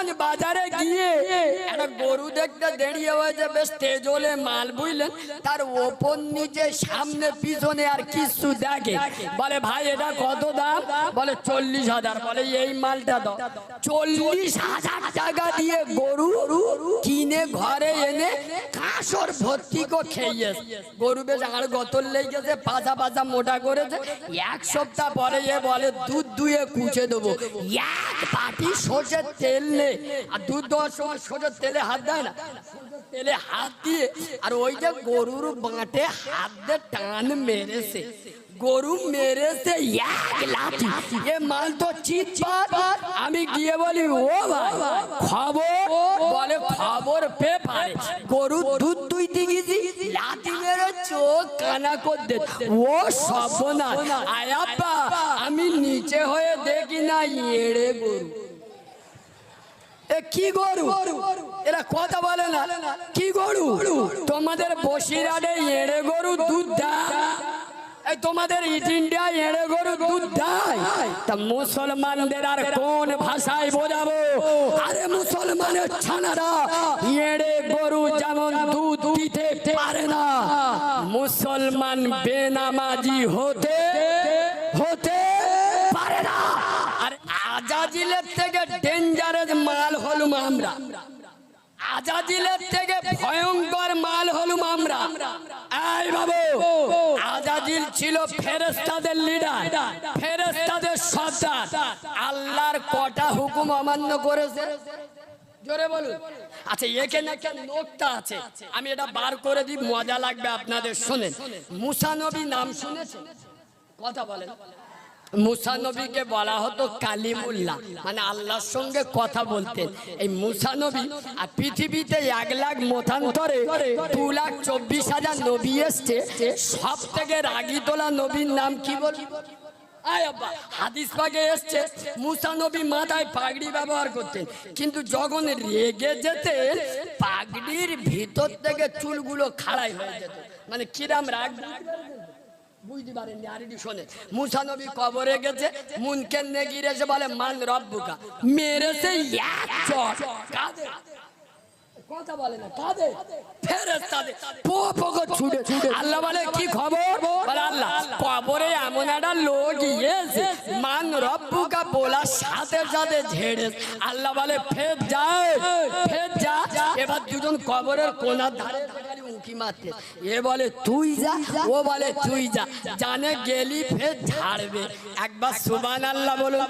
গোপালগঞ্জ বাজারে গিয়ে একটা গরু দেখতে দেরিয়ে হয়েছে, বেশ তেজলে মাল, বুঝলেন? তার ওপর নিচে সামনে পিছনে আর কিছু দেখে, বলে ভাই এটা কত দাম? বলে 40,000। বলে এই মালটা দাও। 40,000 টাকা দিয়ে গরু কিনে ঘরে এনে কাঁসর ভর্তি করে খেয়ে গরু বেশ আড় গতর লেগেছে, পাজা পাজা মোটা করেছে। এক সপ্তাহ পরে এ বলে দুধ দুয়ে কুচে দেবো। এক বাটি সর্ষের তেল নে, আর দুধ দেওয়ার সময় সর্ষের তেলে হাত দেয় না, তেলে হাত দিয়ে আর ওই যে গরুর বাঁটে হাত দিয়ে টান মেরেছে, গরু মেরেছে এক লাঠি। এ মাল তো চিৎপাত। আমি গিয়ে বলি ও ভাই খবর? বলে খবর পেপারে গরু দুধ দুইতে গেছি, লাঠি মেরে চোখ কানা করে। ও সর্বনাশ! আয়াপ্পা আমি নিচে হয়ে দেখি না এড়ে গরু। এ কি গরু? এরা কথা বলে না। কি গরু? তোমাদের বসিরহাটে এড়ে গরু দুধ দেয়, এই তোমাদের ইস্ট ইন্ডিয়া এড়ে গরু দুধ দেয়। তা মুসলমানদের আর কোন ভাষায় বোঝাবো? আরে মুসলমানের ছানারা এড়ে গরু যেমন দুধ দিতে পারে না, মুসলমান বেনামাজি হতে পারে না। আর আজাজিলের থেকে ডেঞ্জারাস মাল হলুম আমরা, আজাজিলের থেকে ভয়ঙ্কর মাল হলুম আমরা। এই বাবু, আজাজিল ছিল ফেরেশতাদের লিডার, ফেরেশতাদের সর্দার। আল্লাহর কটা হুকুম অমান্য করেছে? জোরে বলুন। আচ্ছা এখানে একটা নোকতা আছে, আমি এটা বার করে দিই, মজা লাগবে আপনাদের। শোনেন, মুসা নবী নাম শুনেছেন? কথা বলেন। মুসা নবীকে বলা হতো কালিমুল্লাহ, মানে আল্লাহর সঙ্গে কথা বলতেন। এই মুসা নবী আর পৃথিবীতে 1 লাখ মতান্তরে 2,24,000 নবী এসছে। সব থেকে রাগী তোলা নবীর নাম কি বল? হাদিস পাকে এসছে মুসা নবী মাথায় পাগড়ি ব্যবহার করতেন, কিন্তু যখন রেগে যেতেন পাগড়ির ভিতর থেকে চুলগুলো খাড়াই হয়ে যেত। মানে কিরাম রাগ বুঝতে পারেননি। আর এটি শোনে, মুসা নবী কবরে গেছে, মুনকের নেগির এসে বলে মান রব্বুকা, মেরেছে এক চট। কাঁদে, কথা বলে না, কাঁদে। ফেরেশতাদের পোপো ছুটে ছুটে আল্লাহ বলে কি খবর? বলে আল্লাহ কবরে এমন একটা লোক এসে মান রব্বুকা বলার সাথে সাথে ঝেড়ে। আল্লাহ বলে ফের যায়, ফের যা। এবার দুজন কবরের কোনার ধারে উঁকি মারতে, এ বলে তুই যা, ও বলে তুই যা। জানে গেলি ফের ঝাড়বে। একবার সুবহানাল্লাহ বলুন।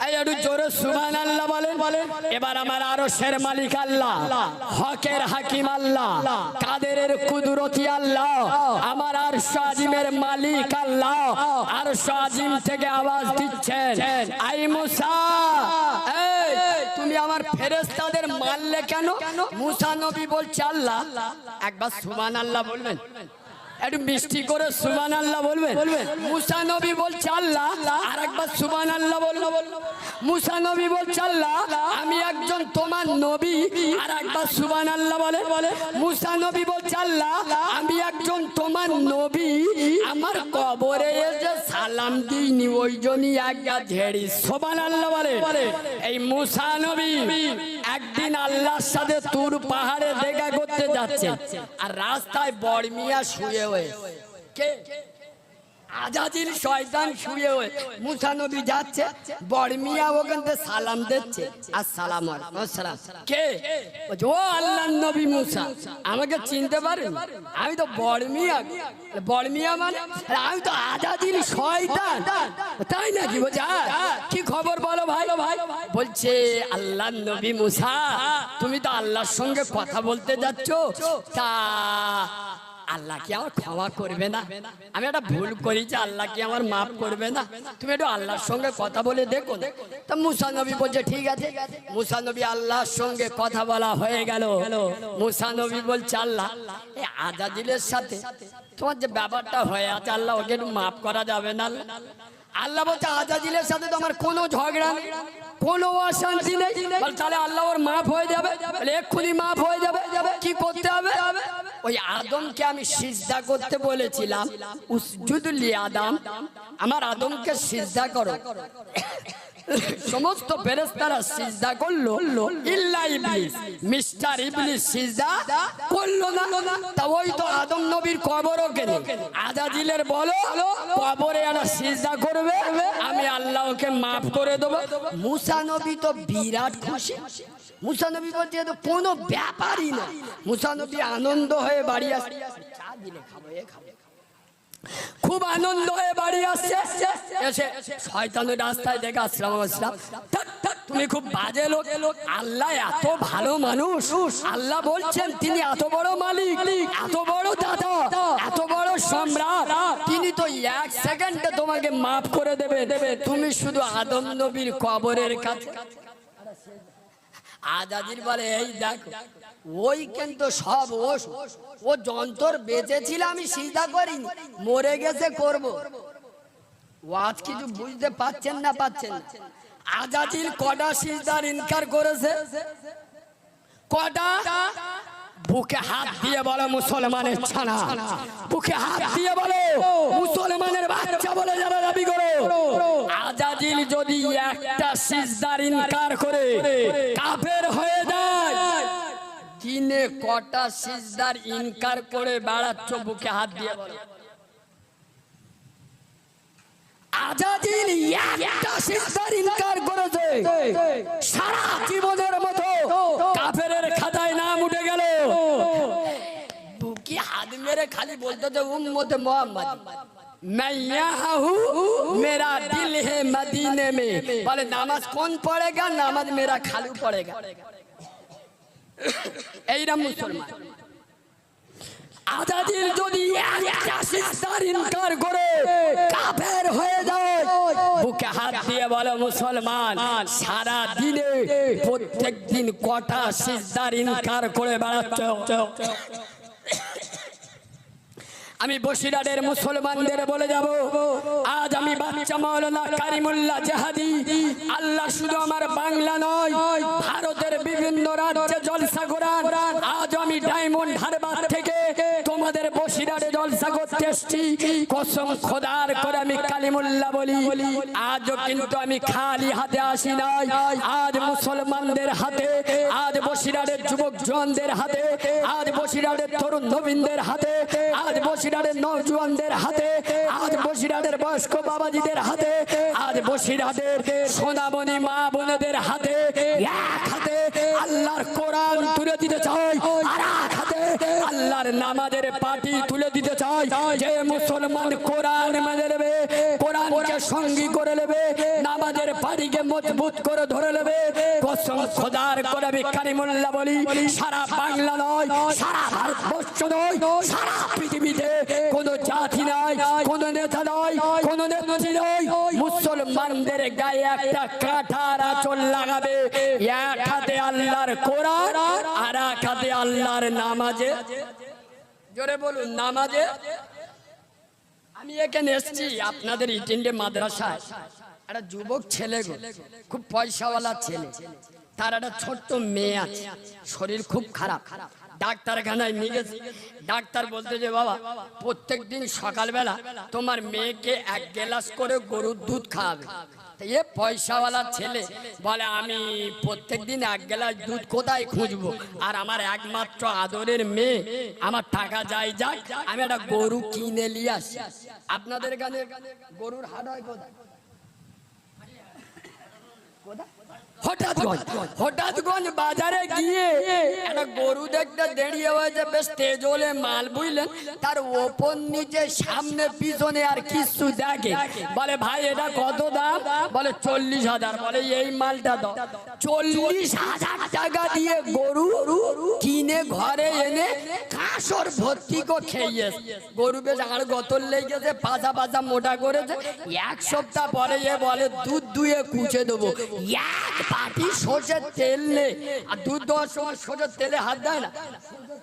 এই একটু জোরে সুবহানাল্লাহ বলেন। এবার আমার আরশের মালিক আল্লাহ, হকের হাকিম আল্লাহ, কাদেরের কুদরতি আল্লাহ, আমার আরশ আজিমের মালিক আল্লাহ আরশ আজিম থেকে আওয়াজ দিচ্ছেন, আই মুসা, এই তুমি আমার ফেরেশতাদের মারলে কেন? মুসা নবী বলছে আল্লাহ, একবার সুবহানাল্লাহ বলবেন, একটু মিষ্টি করে সুবহানাল্লাহ বলবেন। মুসা নবী বলছে আল্লাহ, আর একবার সুবহানাল্লাহ বলবেন। মুসা নবী বলছে আল্লাহ আমি একজন তোমার নবী, আর একবার সুবহানাল্লাহ বলে। মুসা নবী বলছে আল্লাহ আমি একজন তোমার নবী, আমার কবরে এসে সালাম দিইনি, ওই জন্যই একবার ঝেড়ি। সুবহানাল্লাহ বলে। এই মুসা নবী একদিন আল্লাহর সাথে তুর পাহাড়ে দেখা করতে যাচ্ছে, আর রাস্তায় বড় মিয়া শুয়ে হয়ে, কে? আজাজিল শয়তান শুয়ে হয়ে মুসা নবী যাচ্ছে, বড় মিয়া ওখান থেকে সালাম দিচ্ছে, আসসালামু আলাইকুম। কে? ও আল্লাহর নবী মুসা। আমাকে চিনতে পারেন? আমি তো বড় মিয়া। বড় মিয়া মানে? আমি তো আজাজিল শয়তান। তাই নাকি? বলছে কি খবর বলো ভাই? বলছে আল্লাহর নবী মুসা, তুমি তো আল্লাহর সঙ্গে কথা বলতে যাচ্ছ, তা আল্লাহ কি আমার ক্ষমা করবে না? আমি একটা ভুল করেছি, আল্লাহ কি আমার মাফ করবে না? তুমি একটু আল্লাহর সঙ্গে কথা বলে দেখো। তা মুসা নবী বলছে ঠিক আছে। মুসা নবী আল্লাহর সঙ্গে কথা বলা হয়ে গেল। মুসা নবী বলছে আল্লাহ এই আজাজিলের সাথে তোমার যে ব্যাপারটা হয়ে আছে, আল্লাহ ওকে একটু মাফ করা যাবে না? আল্লাহ বলছে আজাজিলের সাথে তো আমার কোনো ঝগড়া নেই, কোনো অশান্তি নেই। তাহলে আল্লাহ ওর মাফ হয়ে যাবে? এক্ষুনি মাফ হয়ে যাবে। কি করতে হবে? ওই আদমকে আমি সিজদা করতে বলেছিলাম, উসজুদ লি আদম, আমার আদমকে সিজদা করো। সমস্ত ফেরেশতারা সিজদা করলো, ইল্লা ইবলিস, মিস্টার ইবলিস সিজদা করলো না। তা ওই তো আদম নবীর কবরও কেন আজাজিলের বলো কবরে এরা সিজদা করবে, আমি আল্লাহকে মাফ করে দেবো। মুসা নবী তো বিরাট খুশি। মুসা নবী বলছে তো কোনো ব্যাপারই না। মুসা নবী আনন্দ হয়ে বাড়ি আসছে, চা দিলে খাবো, এ খাবো, খুব আনন্দ হয়ে বাড়ি আসছে। এসে শয়তানের রাস্তায় দেখে আসলাম, তুমি খুব বাজে লোক, আল্লাহ এত ভালো মানুষ, আল্লাহ বলছেন তিনি এত বড় মালিক, এত বড় দাদা, এত বড় সম্রাট, তিনি তো এক সেকেন্ডে তোমাকে মাফ করে দেবে, তুমি শুধু আদম নবীর কবরের কাছে। আজাদির বলে এই দেখো ওই কিন্তু সব ও যন্ত্র বেঁচেছিল, আমি সিজদা করিনি, মরে গেছে করব। ও আজ কিছু বুঝতে পাচ্ছেন না, পাচ্ছেন না। আজাদিল কটা সিজদার ইনকার করেছে? কটা? বুকে হাত দিয়ে বলো মুসলমানের ছানা, বুকে হাত দিয়ে বলো মুসলমানের বাচ্চা বলে যারা দাবি করো। আজাদিল যদি একটা সিজদার ইনকার করে কাফের হয়ে যায়, দিনে কটা সিজদার ইনকার করে বেড়াচ্ছ? বুকে হাত দিয়ে বলো। আজাদিল একটা সিজদার ইনকার করেছে, সারা জীবনের মতো কাফেরের খাতায় নাম উঠে গেল। বুকে হাত মেরে খালি বলতে যে উম্মতে মুহাম্মদ मैं यहाँ हूँ, मेरा दिल है मदीने में। बोले नमाज कौन पढ़ेगा? नमाज मेरा खालू पढ़ेगा। এইরা মুসলমান। আজাদিল যদি একটা সিজদার ইনকার করে কাফের হয়ে যায়, বুকে হাত দিয়ে বলে মুসলমান সারা দিনে প্রত্যেক দিন কটা সিজদার ইনকার করে বেড়াচ্ছ? আমি বসিরহাটের মুসলমানদের বলে যাব, আজ আমি বাচ্চা মাওলানা কারিমুল্লাহ জাহাদি, আল্লাহ শুধু আমার বাংলা নয় ভারতের বিভিন্ন রাজ্যে জলসা করান। আজ আমি ডায়মন্ড হারবার থেকে তোমাদের বসিরহাটে জলসা করতে এসেছি। কসম খোদার করে আমি কালিমুল্লাহ বলি, আজও কিন্তু আমি খালি হাতে আসি নাই। আজ মুসলমানদের হাতে, আজ বসিরহাটের যুবক জওয়ানদের হাতে, আজ বসিরহাটের তরুণ নবীনদের হাতে, আজ বসিরহাটের নওজওয়ানদের হাতে, আজ বসিরহাটের বয়স্ক বাবাজিদের হাতে, আজ বসিরহাটের সোনামণি মা বোনেদের হাতে, এক হাতে আল্লাহর কোরআন তুলে দিতে চাই, আর এক হাতে আল্লাহর নামাজের পাটি তুলে দিতে চাই। যে মুসলমান কোরআন মেনে নেবে, কোরআনকে সঙ্গী করে নেবে, নামাজের পাটিকে মজবুত করে ধরে নেবে, কসম খোদার করে আমি কারিমুল্লাহ বলি, সারা বাংলা নয়, সারা ভারতবর্ষ নয়, সারা পৃথিবীতে কোন জাতি নাই, কোন নেতা নয়, কোন নেত্রী নয়, মুসলমানদের গায়ে একটা কাঁটার আঁচল লাগাবে। এক হাতে আল্লাহর কোরআন, আর এক হাতে আল্লাহর নামাজে, জোরে বলুন নামাজে। আমি এখানে এসেছি আপনাদের ইটিন্ডে মাদ্রাসায়, একটা যুবক ছেলে, খুব পয়সাওয়ালা ছেলে, তার একটা ছোট্ট মেয়ে আছে, শরীর খুব খারাপ, ডাক্তারখানায় নিয়ে গেছে। ডাক্তার বলতে যে বাবা প্রত্যেক দিন সকালবেলা তোমার মেয়েকে এক গ্লাস করে গরুর দুধ খাওয়াবে। এ পয়সাওয়ালা ছেলে বলে আমি প্রত্যেক দিন এক গ্লাস দুধ কোথায় খুঁজবো, আর আমার একমাত্র আদরের মেয়ে, আমার টাকা যাই যাক, আমি একটা গরু কিনে নিয়ে আসি। আপনাদের এখানে গরুর হাট হয় কোথায়? হঠাৎগঞ্জ বাজারে গিয়ে একটা গরু দেখতে দেরিয়ে হয়েছে, বেশ তেজলে মাল, বুঝলেন, তার ওপর নিচে সামনে পিছনে আর কিছু দেখে। বলে ভাই এটা কত দাম? বলে 40,000। বলে এই মালটা দাও। 40,000 টাকা দিয়ে গরু কিনে ঘরে এনে কাঁসর ভর্তি করে খেয়ে, গরু বেশ আর গতর লেগেছে, পাজা পাজা মোটা করেছে। এক সপ্তাহ পরে এ বলে দুধ দুয়ে কুচে দেবো। এক পাটি সরষের তেল নে, আর দুধ দেওয়ার সময় সরষের তেলে হাত দেয় না,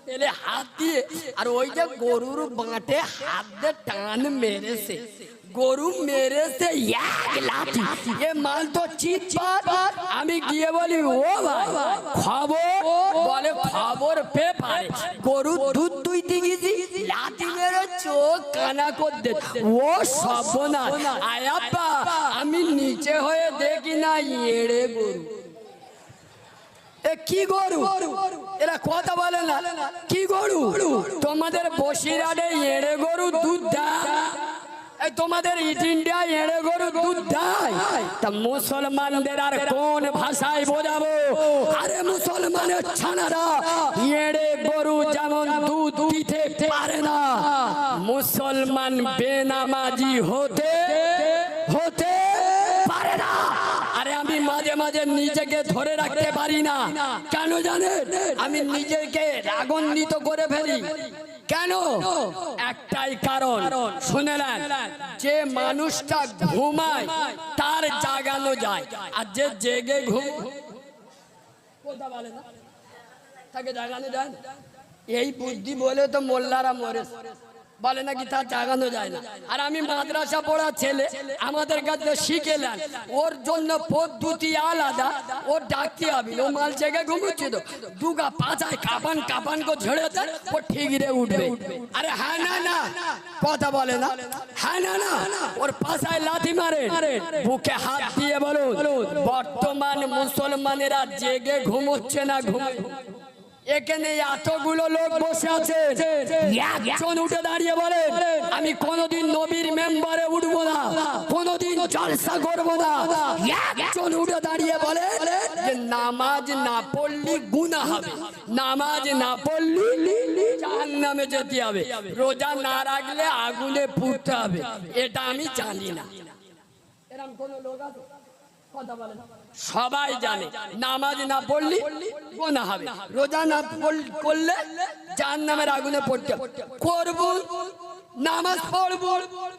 তেলে হাত দিয়ে, আর ওই যে গরুর বাঁটে হাত দিয়ে টান মেরেছে, গরু মেরেছে এক লাঠি, এ মাল তো চিৎপাত। আমি গিয়ে বলি ও ভাই খবর? বলে খবর পেপারে, গরু দুধ দুইতে গেছি, লাঠি মেরে চোখ কানা করতে ও সবনা আয়াপ্পা আমি নিচে হয়ে দেখি না এড়ে গরু এ কি গরু এরা কথা বলে না কি গরু তোমাদের বসিরহাটে এড়ে গরু দুধ দেয় তোমাদের ইস্ট ইন্ডিয়া এড়ে গরু দুধ দেয় তা মুসলমানদের আর কোন ভাষায় বোঝাবো আরে মুসলমানের ছানারা এড়ে গরু যেমন দুধ দিতে পারে না মুসলমান বেনামাজি হতে হতে পারে না আরে আমি মাঝে মাঝে নিজেকে ধরে রাখতে পারি না কেন জানেন আমি নিজেকে রাগান্বিত করে ফেলি কেন একটাই কারণ শুনেলেন যে মানুষটা ঘুমায় তার জাগানো যায় আর যে জেগে তাকে জাগানো যায় এই বুদ্ধি বলে তো মোল্লারা মরে বলে নাকি তার জাগানো যায় না আর আমি মাদ্রাসা পড়া ছেলে আমাদের কাছে শিখেলেন ওর জন্য পদ্ধতি আলাদা ওর ডাকতে হবে ও মাল জেগে ঘুমোচ্ছে তো দুগা পাঁচায় কাপান কাপান কো ঝেড়ে দেয় ও ঠিক রে উঠবে আরে হ্যাঁ না না কথা বলে না হ্যাঁ না না ওর পাশায় লাথি মারে বুকে হাত দিয়ে বলুন বর্তমান মুসলমানেরা জেগে ঘুমোচ্ছে না ঘুমে এখানে এতগুলো লোক বসে আছে একজন উঠে দাঁড়িয়ে বলে আমি কোনোদিন নবীর মেম্বারে উঠবো না কোনোদিন জলসা করবো না একজন উঠে দাঁড়িয়ে বলে যে নামাজ না পড়লি গুনাহ হবে নামাজ না পড়লি জাহান্নামে যেতে হবে রোজা না রাখলে আগুনে পুড়তে হবে এটা আমি জানি না এরকম কোন লোক আছে সবাই জানে নামাজ না পড়লি গুনাহ হবে রোজা না করলে জাহান্নামের আগুনে পড়তে করব নামাজ পড়ব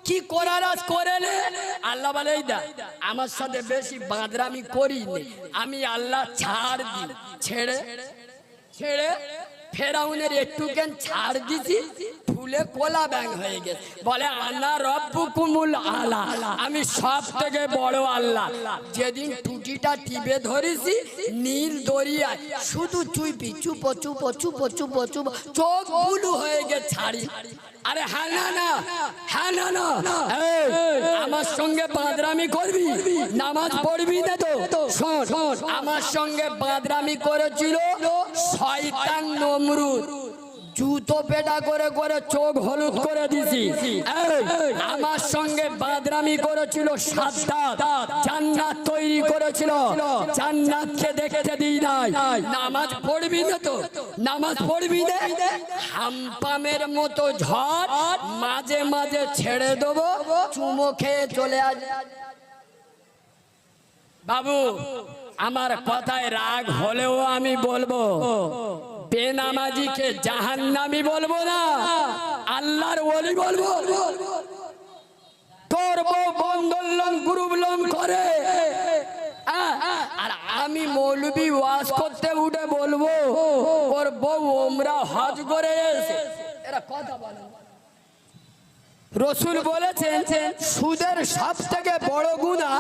কি করার আজ করে নে আল্লাহ বলে এই দা আমার সাথে বেশি বাঁদরামি করিনি আমি আল্লাহ ছাড় দি ছেড়ে ছেড়ে ফেরাউনের একটুখান ছাড় দিছি ফুলে কোলা ব্যাং হয়ে গেছে বলে আল্লাহ রব্বুকুমুল আলা আমি সব থেকে বড় আল্লাহ যেদিন টুটিটা টিপে ধরেছি নীল দরিয়ায় শুধু চুইপি চুপ চুপ চুপ চুপ চুপ চোখ বুলু হয়ে গেছে ছাড়ি আরে হ্যাঁ না না হ্যাঁ না না আমার সঙ্গে বাঁদরামি করবি নামাজ পড়বি না তো শোন আমার সঙ্গে বাঁদরামি করেছিল শয়তান নমরুদ জুতো পেটা করে করে চোখ হলুদ করে দিছি আমার সঙ্গে বাদরামি করেছিল সাদ্দাত জান্নাত তৈরি করেছিল জান্নাতকে দেখতে দিই নাই নামাজ পড়বি না তো নামাজ পড়বি না হাম্পামের মতো ঝড় মাঝে মাঝে ছেড়ে দেবো চুমো খেয়ে চলে আস বাবু আমার কথায় রাগ হলেও আমি বলবো বেনামাজিকে জাহান্নামী বলবো না আল্লাহর ওলি বলবো তোর বউ বন্ধন লোন গ্রুপ লোন করে আর আমি মৌলবি ওয়াজ করতে উঠে বলবো ওর বউ ওমরা হজ করে এসে এরা কথা বলে রসুল বলেছেন সুদের সব থেকে বড় গুনাহ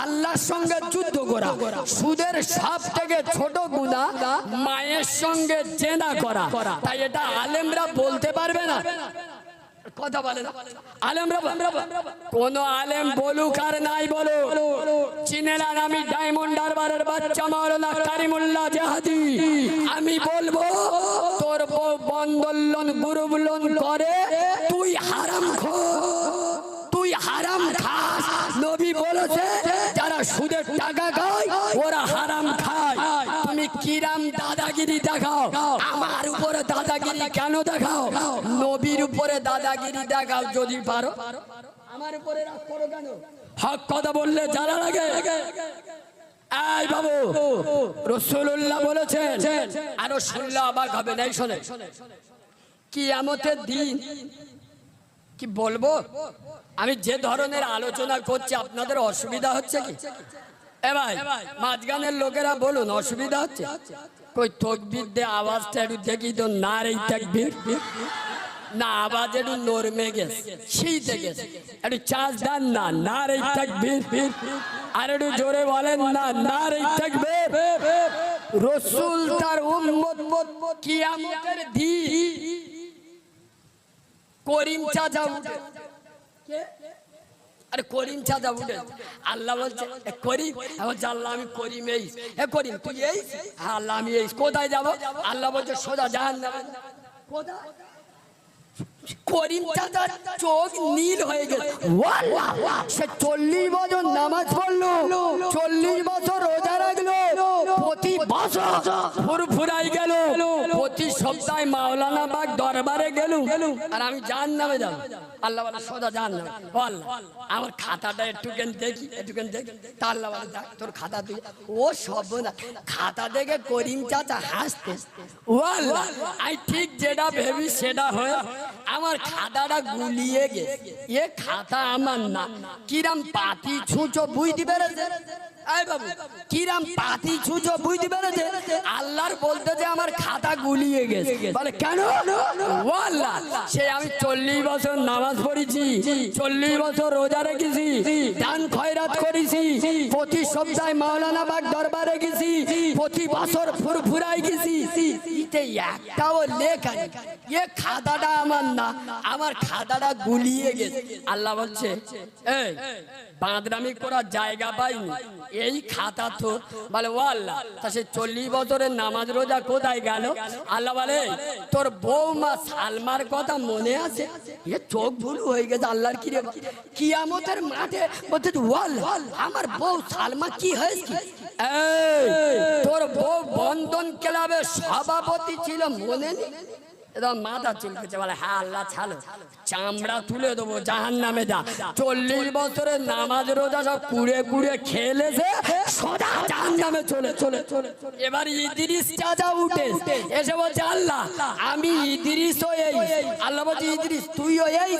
আল্লাহর সঙ্গে যুদ্ধ করা সুদের সব থেকে ছোট গুনাহ মায়ের সঙ্গে জেনা করা তাই এটা আলেমরা বলতে পারবে না কথা বলে না আলেমরা কোন আলেম বলুক আর নাই বলো চিনেলাম আমি ডায়মন্ড হারবারের বাচ্চা মাওলানা কারিমুল্লাহ জাহাদি আমি বলবো তোর বউ বন্ধন লোন গ্রুপ লোন করে তুই হারামখোর তুই হারাম খাস নবী বলেছে যারা সুদের টাকা খায় ওরা হারাম খায় তুমি কিরাম দাদাগিরি দেখাও আমার উপরে দাদাগিরি কেন দেখাও নবীর উপরে দাদাগিরি দেখাও যদি পারো আমার উপরে রাগ করো কেন হক কথা বললে জ্বালা লাগে এই বাবু রাসূলুল্লাহ বলেছেন আরো শুনলে অবাক হবে না শোনে কিয়ামতের দিন কি বলবো আমি যে ধরনের আলোচনা করছি আপনাদের অসুবিধা হচ্ছে কি এ ভাই মাঝখানের লোকেরা বলুন অসুবিধা হচ্ছে কই তাকবীর দে আওয়াজটা একটু দেখি তো নারে তাকবীর না আওয়াজ একটু নরমে গেছে শীতে গেছে একটু চাষ দেন না নারে তাকবীর আর একটু জোরে বলেন না নারে তাকবীর রাসূল তার উম্মত কিয়ামতের দিন করিম চাচা উঠে, আরে করিম চাচা উঠে, আল্লাহ বলছে করিম, বলছে আল্লাহ আমি করিম এই, করিম তুই এই, হ্যাঁ আল্লাহ আমি এই, কোথায় যাবো? আল্লাহ বলছে সোজা জাহান্নামে। কোথায়? করিম চাচার চোখ নীল হয়ে গেছে। সে 40 বছর নামাজ পড়লো, 40 বছর রোজা রাখলো, প্রতি বছর ফুরফুরাই গেল, প্রতি সপ্তাহে মাওলানা বাগ দরবারে গেল, আর আমি জাহান্নামে যাব। আল্লাহ বলে সোজা জাহান্নামে। আল্লাহ আমার খাতাটা একটুখানি দেখি, একটুখানি দেখি। তা আল্লাহ বলে দেখ তোর খাতা তুই। ও সব না, খাতা দেখে করিম চাচা হাসতে, ও আল্লাহ আমি ঠিক যেটা ভেবি সেটা হয়ে আমার খাতাটা গুলিয়ে গেছে। এ খাতা আমার না, কিরাম পাতি ছুঁচো বুঝতে পেরেছে? এই বাবু কিরাম পাতি ছুঁচো বুঝতে পেরেছে? আল্লাহর বলতে যে আমার খাতা গুলিয়ে গেছে। বলে কেন? ও আল্লাহ সে আমি 40 বছর নামাজ পড়েছি, 40 বছর রোজা রেখেছি, দান খয়রাত করেছি, প্রতি সপ্তাহে মাওলানা বাগ দরবারে গেছি, প্রতি বছর ফুরফুরাই গেছি, এতে একটাও লেখা নেই। এ খাতাটা আমার না, আমার খাতাটা গুলিয়ে গেছে। আল্লাহ বলছে এই বাঁদরামি করার জায়গা পাইনি, এই খাতা তো। বলে ও আল্লাহ তা সে 40 বছরের নামাজ রোজা কোথায় গেল? আল্লাহ বলে তোর বৌমা সালমার কথা মনে আছে? এ চোখ ভুল হয়ে গেছে। আল্লাহর কি রে? কিয়ামতের মাঠে বলছে ও আল্লাহ আমার বউ সালমা কি হয়েছে? এই তোর বউ বন্ধন ক্লাবের সভাপতি ছিল মনে নেই? মাথা চুলকেছে। বলে হ্যাঁ আল্লাহ ছাড়ো, চামড়া তুলে দেবো, জাহান্নামে যা। 40 বছরের নামাজ রোজা সব কুড়ে কুড়ে খেলেছে, সোজা জাহান্নামে চলে চলে চলে। এবার ইদ্রিস চাচা উঠে এসে বলছে আল্লাহ আমি ইদ্রিসও এই। আল্লাহ বলছে ইদ্রিস তুইও এই?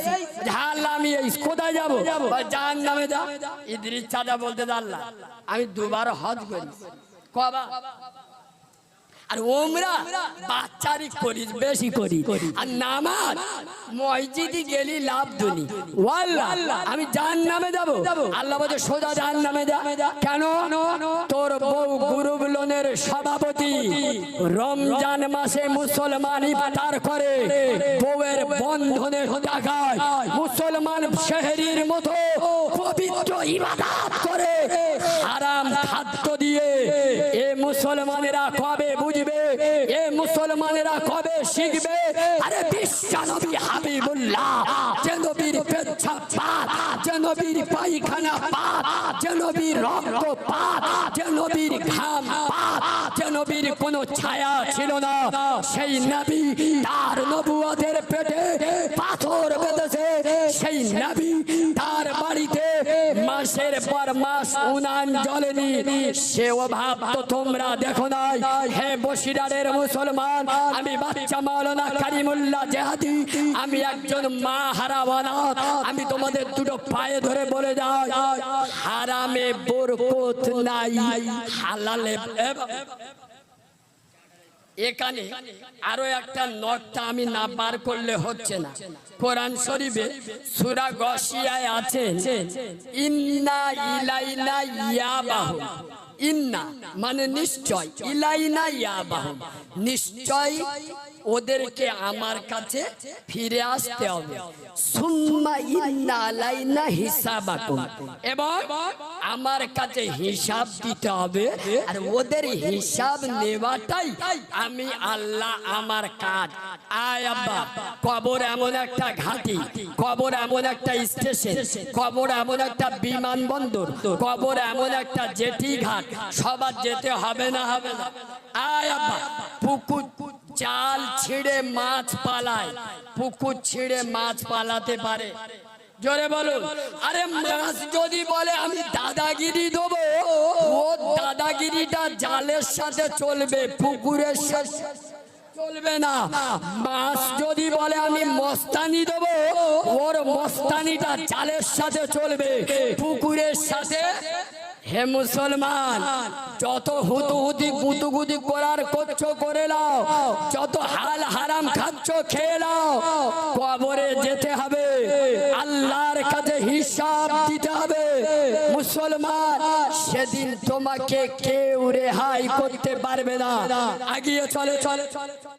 হ্যাঁ আল্লাহ আমি এই। কোথায় যাবো? জাহান্নামে যা। ইদ্রিস চাচা বলতে আল্লাহ আমি 2 বার হজ করি। কবা? আর ওমরা বাচ্চারি করি, বেশি করি। আর নামাজ মসজিদে গেলি লাভ দুনি। ওয়াল্লাহ আমি জাহান্নামে যাব। আল্লাহ বলে সোজা জাহান্নামে যা। কেন? তোর বউ গ্রুপ লোনের সভাপতি, রমজান মাসে মুসলমান ইফতার করে, বউয়ের বন্ধনের টাকায় মুসলমান শহরের মতো পবিত্র ইবাদত করে, হারাম খাদ্য দিয়ে এ মুসলমানেরা কবে বুঝবে? এ মুসলমানেরা কবে শিখবে? আরে বিশ্বনবী হাবিবুল্লাহ যে নবীর পেচ্ছাপ পাত, যে নবীর পায়খানা পাত, যে নবীর রক্ত পাত, যে নবীর ঘাম পাত, যে নবীর কোনো ছায়া ছিল না, সেই নবী তার নবুয়তের পেটে পাথর বেঁধেছে। সেই নবী তার বাড়িতে মাসের পর মাস উনান জ্বলেনি, সে অভাব তো তোমরা দেখো নাই। হে বসিরারের মুসলমান, আমি বাচ্চা মাওলানা কারিমুল্লাহ জেহাদি, আমি একজন মা হারা অনাথ। আমি তোমাদের দুটো পায়ে ধরে বলে যাই হারামে বরকত নাই, হালালে। এখানে আরো একটা নকটা আমি না বার করলে হচ্ছে না। কোরআন শরীফে সূরা গাশিয়ায় আছে ইন্না ইলাইনা ইয়াবাহুম। ইন্না মানে নিশ্চয়, ইলাইনা ইয়াবাহুম নিশ্চয় ওদেরকে আমার কাছে ফিরে আসতে হবে। সুম্মা ইন্না আলাইনা হিসাবাকুম, এবং আমার কাছে হিসাব দিতে হবে। আর ওদের হিসাব নেওয়াটাই আমি আল্লাহ আমার কাজ। আয় আব্বা, কবর এমন একটা ঘাঁটি, কবর এমন একটা স্টেশন, কবর এমন একটা বিমানবন্দর, কবর এমন একটা জেটি ঘাট, সবার যেতে হবে না? হবে না? আয় আব্বা, পুকুর জাল ছিঁড়ে মাছ পালায়, পুকুর ছিঁড়ে মাছ পালাতে পারে? জোরে বলো। আরে মাছ যদি বলে আমি দাদাগিরি দেবো, ও দাদাগিরিটা জালের সাথে চলবে, পুকুরের সাথে চলবে না। মাছ যদি বলে আমি মস্তানি দেবো, ওর মস্তানিটা জালের সাথে চলবে, পুকুরের সাথে। হে মুসলমান, যত হুতুহুতি গুতুগুতি করার করছো করে নাও, যত হাল হারাম খাচ্ছ খেয়ে নাও, কবরে যেতে হবে, আল্লাহর কাছে হিসাব দিতে হবে। মুসলমান, সেদিন তোমাকে কেউ রেহাই করতে পারবে না। আগিয়ে চলে চলে চলে।